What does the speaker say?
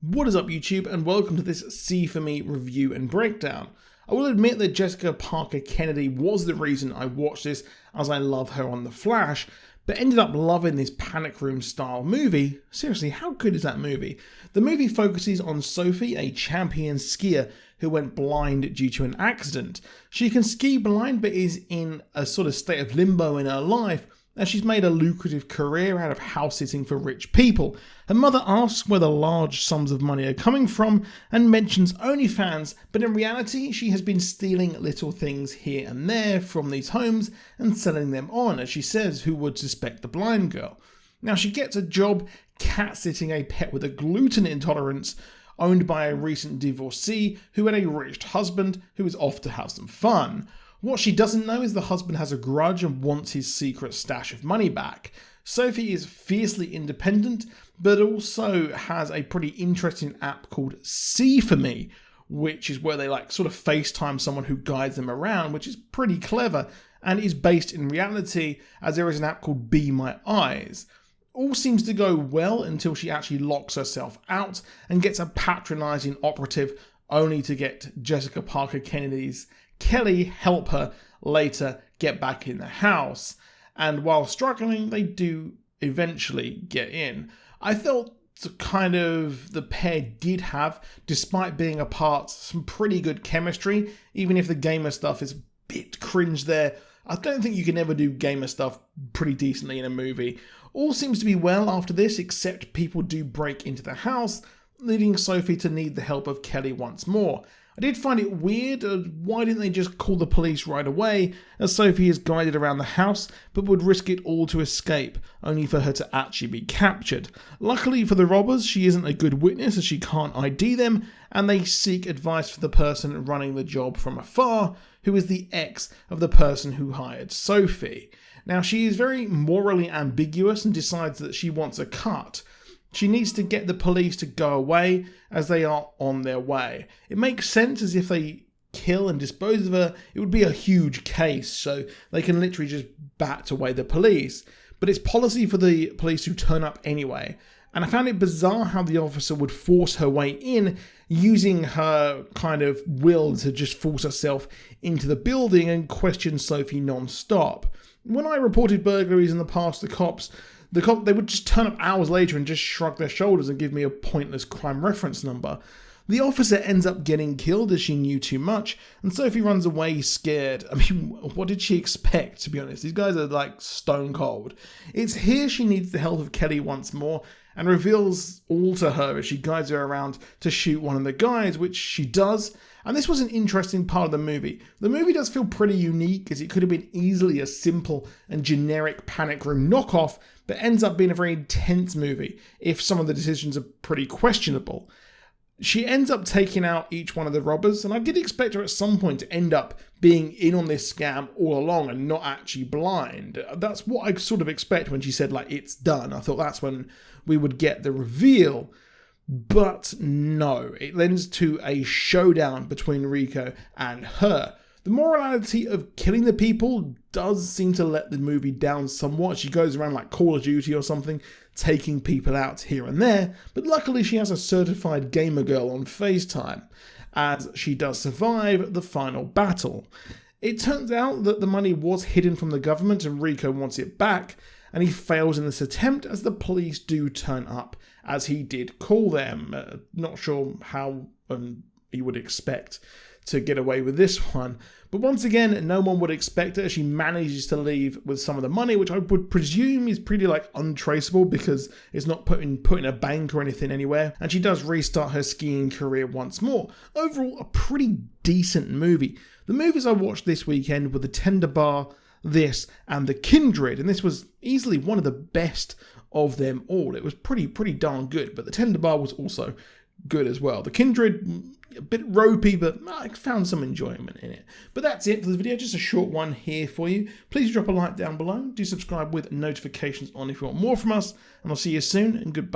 What is up YouTube, and welcome to this C for Me review and breakdown. I will admit that Jessica Parker Kennedy was the reason I watched this, as I love her on The Flash, but ended up loving this panic room style movie. Seriously, how good is that movie? The movie focuses on Sophie, a champion skier who went blind due to an accident. She can ski blind but is in a sort of state of limbo in her life, as she's made a lucrative career out of house sitting for rich people. Her mother asks where the large sums of money are coming from and mentions OnlyFans, but in reality she has been stealing little things here and there from these homes and selling them on, as she says, who would suspect the blind girl. Now she gets a job cat-sitting a pet with a gluten intolerance owned by a recent divorcee who had a rich husband who is off to have some fun. What she doesn't know is the husband has a grudge and wants his secret stash of money back. Sophie is fiercely independent, but also has a pretty interesting app called C for Me, which is where they sort of FaceTime someone who guides them around, which is pretty clever and is based in reality, as there is an app called Be My Eyes. All seems to go well until she actually locks herself out and gets a patronising operative, only to get Jessica Parker Kennedy's Kelly help her later get back in the house, and while struggling they do eventually get in. I felt kind of the pair did have, despite being apart, some pretty good chemistry, even if the gamer stuff is a bit cringe there. I don't think you can ever do gamer stuff pretty decently in a movie. All seems to be well after this, except people do break into the house, leading Sophie to need the help of Kelly once more. I did find it weird, why didn't they just call the police right away, as Sophie is guided around the house, but would risk it all to escape, only for her to actually be captured. Luckily for the robbers, she isn't a good witness as she can't ID them, and they seek advice from the person running the job from afar, who is the ex of the person who hired Sophie. Now she is very morally ambiguous and decides that she wants a cut. She needs to get the police to go away as they are on their way. It makes sense, as if they kill and dispose of her, it would be a huge case, so they can literally just bat away the police. But it's policy for the police to turn up anyway. And I found it bizarre how the officer would force her way in, using her kind of will to just force herself into the building and question Sophie non-stop. When I reported burglaries in the past to cops, they would just turn up hours later and just shrug their shoulders and give me a pointless crime reference number. The officer ends up getting killed as she knew too much, and Sophie runs away scared. I mean, what did she expect, to be honest? These guys are stone cold. It's here she needs the help of Kelly once more, and reveals all to her as she guides her around to shoot one of the guys, which she does. And this was an interesting part of the movie. The movie does feel pretty unique, as it could have been easily a simple and generic panic room knockoff, but ends up being a very intense movie, if some of the decisions are pretty questionable. She ends up taking out each one of the robbers, and I did expect her at some point to end up being in on this scam all along and not actually blind. That's what I sort of expect when she said, it's done. I thought that's when we would get the reveal. But no, it lends to a showdown between Rico and her. The morality of killing the people does seem to let the movie down somewhat. She goes around like Call of Duty or something, taking people out here and there, but luckily she has a certified gamer girl on FaceTime, as she does survive the final battle. It turns out that the money was hidden from the government and Rico wants it back, and he fails in this attempt as the police do turn up, as he did call them. Not sure how he would expect to get away with this one. But once again, no one would expect her. She manages to leave with some of the money, which I would presume is pretty untraceable, because it's not put in a bank or anything anywhere. And she does restart her skiing career once more. Overall, a pretty decent movie. The movies I watched this weekend were The Tender Bar, this, and The Kindred, and this was easily one of the best of them all. It was pretty darn good, but The Tender Bar was also good as well. The Kindred, a bit ropey, but I found some enjoyment in it. But that's it for the video, just a short one here for you. Please drop a like down below, do subscribe with notifications on if you want more from us, and I'll see you soon, and goodbye.